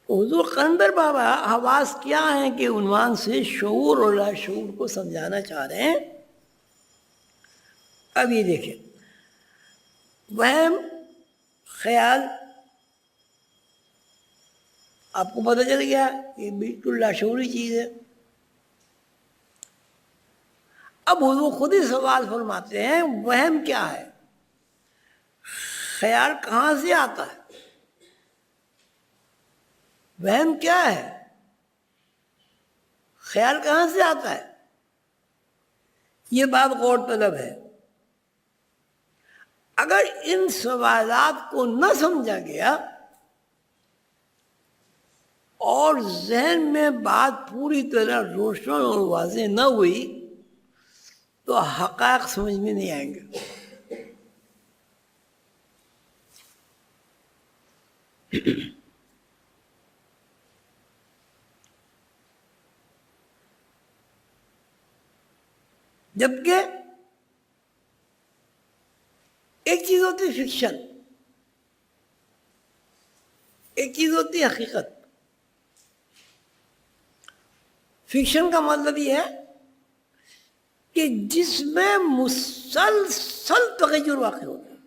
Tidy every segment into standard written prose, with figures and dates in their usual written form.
حضور قلندر بابا حواس کیا ہیں کہ عنوان سے شعور اور لاشعور کو سمجھانا چاہ رہے ہیں. اب یہ دیکھیں، وہم، خیال، آپ کو پتہ چل گیا یہ بالکل لاشعوری چیز ہے. اب حضور خود ہی سوال فرماتے ہیں وہم کیا ہے، خیال کہاں سے آتا ہے، وہم کیا ہے، خیال کہاں سے آتا ہے. یہ بات غور طلب ہے. اگر ان سوالات کو نہ سمجھا گیا اور ذہن میں بات پوری طرح روشن اور واضح نہ ہوئی تو حقائق سمجھ میں نہیں آئیں گے. جبکہ ایک چیز ہوتی ہے فکشن، ایک چیز ہوتی ہے حقیقت. فکشن کا مطلب یہ ہے کہ جس میں مسلسل تغیر واقع ہوتا ہے.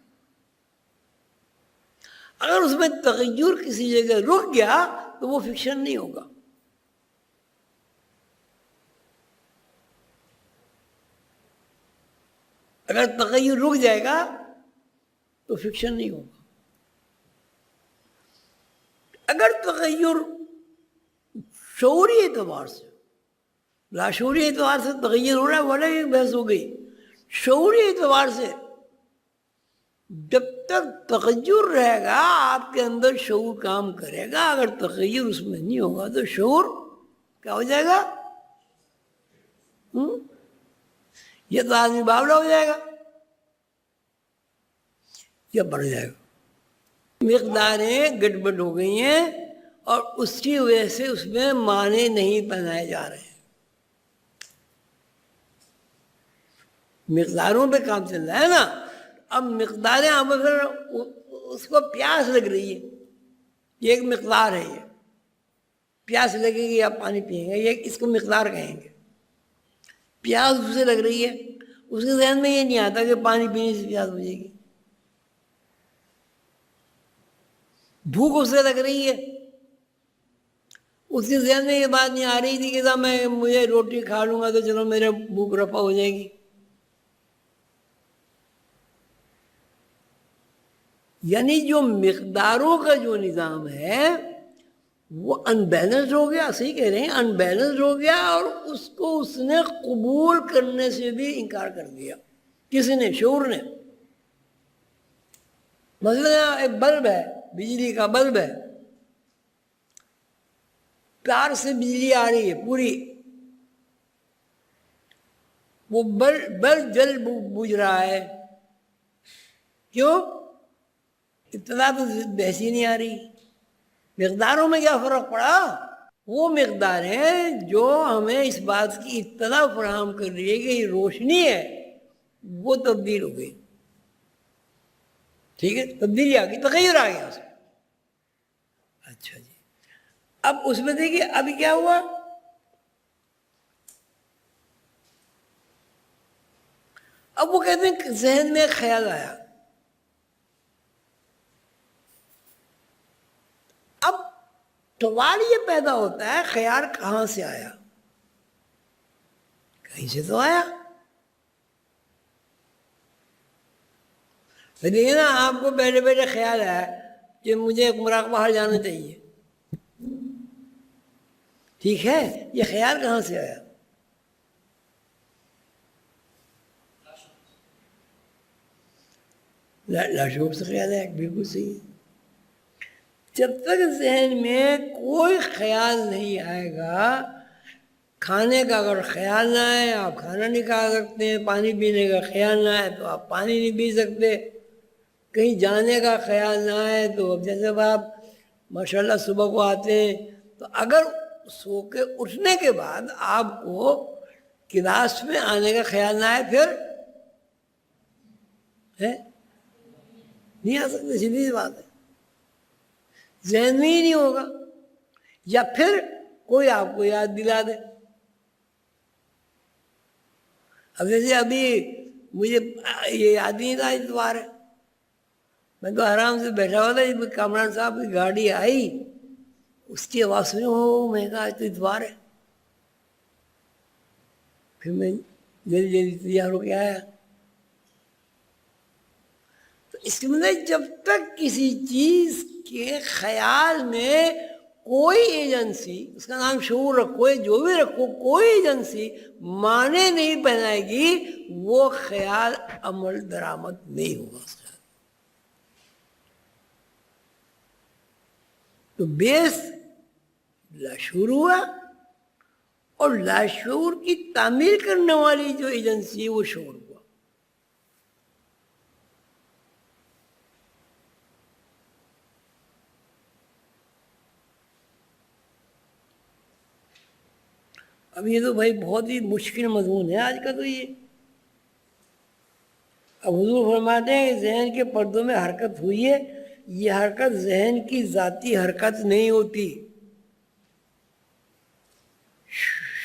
اگر اس میں تغیر کسی جگہ رک گیا تو وہ فکشن نہیں ہوگا. اگر تغیر رک جائے گا تو فکشن نہیں ہوگا. اگر تغیر شعوری اعتبار سے، لاشعوری اعتبار سے تغیر ہو رہا ہے ولا ایک بحث ہو گئی، شعوری اعتبار سے جب تک تغیر رہے گا آپ کے اندر شعور کام کرے گا. اگر تغیر اس میں نہیں ہوگا تو شعور کیا ہو جائے گا، یہ تو آدمی باولا ہو جائے گا یا بڑھ جائے گا. مقداریں گڑبڑ ہو گئی ہیں اور اس کی وجہ سے اس میں معنی نہیں بنائے جا رہے ہیں. مقداروں پہ کام چل رہا ہے نا. اب مقداریں اب اس کو پیاس لگ رہی ہے، یہ ایک مقدار ہے. یہ پیاس لگے گی آپ پانی پئیں گے، یہ اس کو مقدار کہیں گے. پیاس اسے لگ رہی ہے، اس کے ذہن میں یہ نہیں آتا کہ پانی پینے سے پیاس ہو جائے گی. بھوک اسے لگ رہی ہے، اس کے ذہن میں یہ بات نہیں آ رہی تھی کہ مجھے روٹی کھا لوں گا تو چلو میرے بھوک رفع ہو جائے گی. یعنی جو مقداروں کا جو نظام ہے وہ ان بیلنسڈ ہو گیا. صحیح کہہ رہے ہیں، ان بیلنسڈ ہو گیا اور اس کو اس نے قبول کرنے سے بھی انکار کر دیا. کس نے؟ شعور نے. مثلا ایک بلب ہے، بجلی کا بلب ہے، تار سے بجلی آ رہی ہے پوری، وہ بلب جل بجھ رہا ہے. کیوں؟ اطلاع تو بحثی نہیں آ رہی. مقداروں میں کیا فرق پڑا؟ وہ مقداریں جو ہمیں اس بات کی اطلاع فراہم کر رہی ہے کہ یہ روشنی ہے وہ تبدیل ہو گئی. ٹھیک ہے، تبدیلی آ گئی، تغیر آ گیا اس میں. اچھا جی، اب اس میں دیکھیے ابھی کیا ہوا. اب وہ کہتے ہیں ذہن میں خیال آیا. اب سوال یہ پیدا ہوتا ہے خیال کہاں سے آیا؟ کہیں سے تو آیا. لیکن نا آپ کو بیٹھے بیٹھے خیال آیا کہ مجھے مراقبہ باہر جانا چاہیے. ٹھیک ہے، یہ خیال کہاں سے آیا؟ لاشعور سے خیال ہے. بالکل صحیح. جب تک ذہن میں کوئی خیال نہیں آئے گا، کھانے کا اگر خیال نہ آئے آپ کھانا نہیں کھا سکتے ہیں، پانی پینے کا خیال نہ آئے تو آپ پانی نہیں پی سکتے، کہیں جانے کا خیال نہ آئے تو اب جیسے آپ ماشاءاللہ صبح کو آتے ہیں تو اگر سو کے اٹھنے کے بعد آپ کو کلاس میں آنے کا خیال نہ آئے پھر نہیں آ سکتے. سیدھی سی بات ہے، ذہن میں ہی نہیں ہوگا. یا پھر کوئی آپ کو یاد دلا دے. اب جیسے ابھی مجھے یہ یاد نہیں تھا اتوار ہے، میں تو آرام سے بیٹھا ہوا تھا، جب کامران صاحب کی گاڑی آئی اس کی آواز سنی، ہو میں کہا آج تو اتوار ہے. پھر میں جلدی جلدی تیار ہو کے آیا. تو اس کے مطلب جب تک کسی چیز کے خیال میں کوئی ایجنسی، اس کا نام شعور رکھو، جو بھی رکھو، کوئی ایجنسی معنی نہیں پہنائے گی، وہ خیال عمل درآمد نہیں ہوگا. اس کا تو بیس لاشعور ہوا، اور لاشعور کی تعمیر کرنے والی جو ایجنسی ہے وہ شعور ہوا. اب یہ تو بھائی بہت ہی مشکل مضمون ہے آج کا. تو یہ اب حضور فرماتے ہیں کہ ذہن کے پردوں میں حرکت ہوئی ہے، یہ حرکت ذہن کی ذاتی حرکت نہیں ہوتی،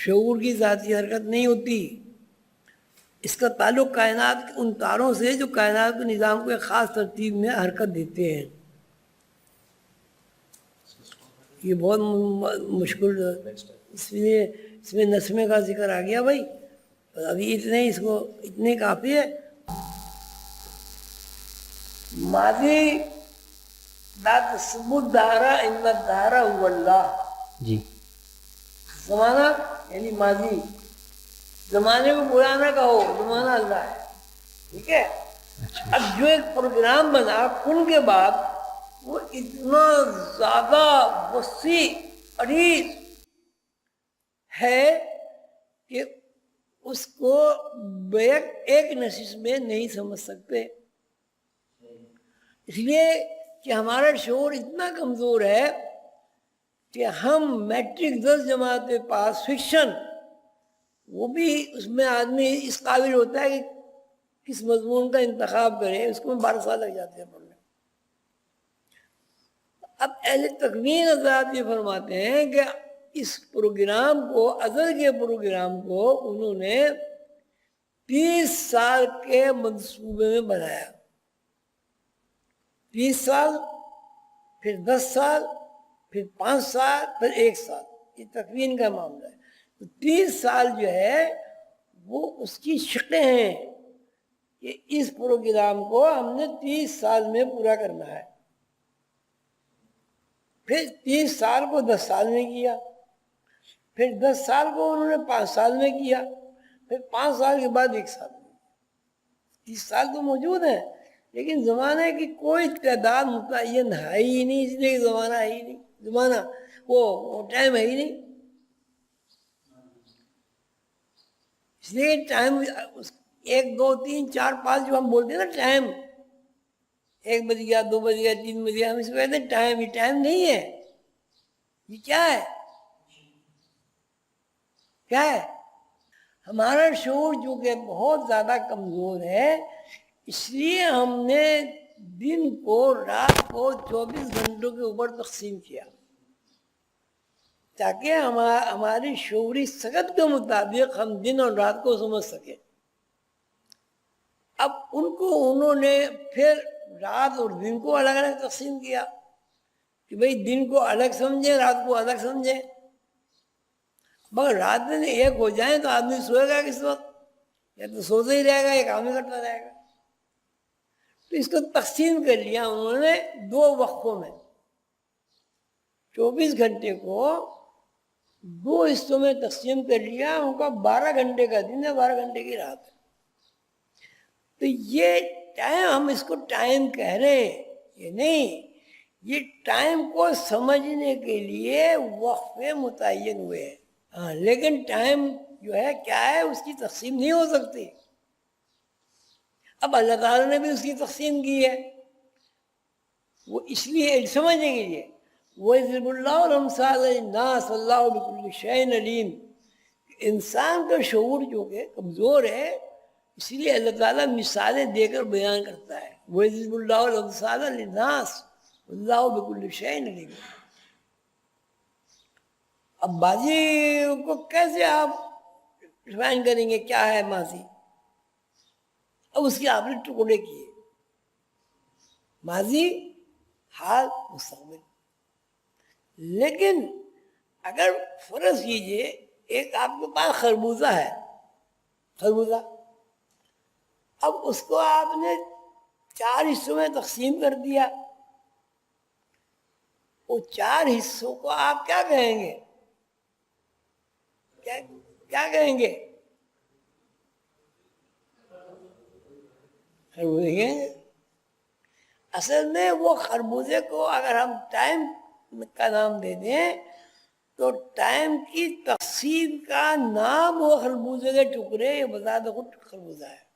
شعور کی ذاتی حرکت نہیں ہوتی. اس کا تعلق کائنات کے ان تاروں سے جو کائنات کے نظام کو ایک خاص ترتیب میں حرکت دیتے ہیں. یہ بہت مشکل، اس لیے اس میں نسمے کا ذکر آ گیا بھائی. ابھی اتنے اس کو اتنے کافی ہے. ماضی لا تسبوا الدہر ان الدہر هو اللہ. جی. زمانہ یعنی ماضی، زمانے کو برا نہ کہو، زمانہ اللہ ہے. ٹھیک ہے. اب جو ایک پروگرام بنا کن کے بعد، وہ اتنا زیادہ وسیع عریض ہے کہ اس کو بیک ایک نشست میں نہیں سمجھ سکتے. اس لیے کہ ہمارا شعور اتنا کمزور ہے کہ ہم میٹرک 10 جماعت کے پاس فکشن، وہ بھی اس میں آدمی اس قابل ہوتا ہے کہ کس مضمون کا انتخاب کرے، اس کو 12 سال لگ جاتے ہیں پڑھنے. اب اہل تکوین حضرات یہ فرماتے ہیں کہ اس پروگرام کو، ازل کے پروگرام کو انہوں نے 30 سال کے منصوبے میں بنایا. 30 سال، پھر 10 سال، پھر 5 سال، پھر 1 سال. یہ تکوین کا معاملہ ہے. تو 30 سال جو ہے وہ اس کی شقیں ہیں کہ اس پروگرام کو ہم نے 30 سال میں پورا کرنا ہے. پھر 30 سال کو 10 سال میں کیا، پھر 10 سال کو انہوں نے 5 سال میں کیا، پھر 5 سال کے بعد 1 سال میں. 30 سال تو موجود ہیں، لیکن زمانے کی کوئی تعداد متعین ہے ہی نہیں، اس لیے زمانہ ہے ہی نہیں. زمانہ وہ ٹائم ہے ہی نہیں. اس لیے ٹائم 1 2 3 4 5 جو ہم بولتے ہیں نا ٹائم، 1 بج گیا، 2 بج گیا، 3 بج گیا، ہم اس کو کہتے ہیں ٹائم. یہ ٹائم نہیں ہے. یہ کیا ہے؟ کیا ہے؟ ہمارا شعور جو کہ بہت زیادہ کمزور ہے، اس لیے ہم نے دن کو، رات کو 24 گھنٹوں کے اوپر تقسیم کیا تاکہ ہماری شعوری سکت کے مطابق ہم دن اور رات کو سمجھ سکیں. اب ان کو انہوں نے پھر رات اور دن کو الگ الگ تقسیم کیا کہ بھئی دن کو الگ سمجھیں، رات کو الگ سمجھیں. مگر رات میں ایک ہو جائیں تو آدمی سوئے گا کس وقت؟ یا تو سوتے ہی رہے گا یا کام ہی کرتا رہے گا. تو اس کو تقسیم کر لیا انہوں نے 2 وقفوں میں. 24 گھنٹے کو 2 حصوں میں تقسیم کر لیا. ان کا 12 گھنٹے کا دن ہے، 12 گھنٹے کی رات ہے. تو یہ ٹائم، ہم اس کو ٹائم کہہ رہے ہیں، یہ نہیں. یہ ٹائم کو سمجھنے کے لیے وقفے متعین ہوئے ہیں. ہاں، لیکن ٹائم جو ہے کیا ہے، اس کی تقسیم نہیں ہو سکتی. اب اللہ تعالیٰ نے بھی اس کی تقسیم کی ہے، وہ اس لیے سمجھنے کے لیے وَيَضْرِبُ اللَّهُ الْأَمْثَالَ لِلنَّاسِ وَاللَّهُ بِكُلِّ شَيْءٍ عَلِيمٌ. انسان کا شعور جو کہ کمزور ہے، اس لیے اللہ تعالیٰ مثالیں دے کر بیان کرتا ہے. وَيَضْرِبُ اللَّهُ الْأَمْثَالَ لِلنَّاسِ وَاللَّهُ بِكُلِّ شَيْءٍ عَلِيمٌ. اب ماضی کو کیسے آپ ڈیفائن کریں گے کیا ہے ماضی؟ اب اس کے آپ نے ٹکڑے کیے، ماضی، حال، مستقبل۔ لیکن اگر فرض کیجئے ایک آپ کے پاس خربوزہ ہے، خربوزہ، اب اس کو آپ نے 4 حصوں میں تقسیم کر دیا، وہ 4 حصوں کو آپ کیا کہیں گے؟ کیا کہیں گے؟ خربوزے کہیں گے۔ اصل میں وہ خربوزے کو اگر ہم ٹائم کا نام دے دیں تو ٹائم کی تقسیم کا نام وہ خربوزے کے ٹکڑے بذات خود خربوزہ ہے۔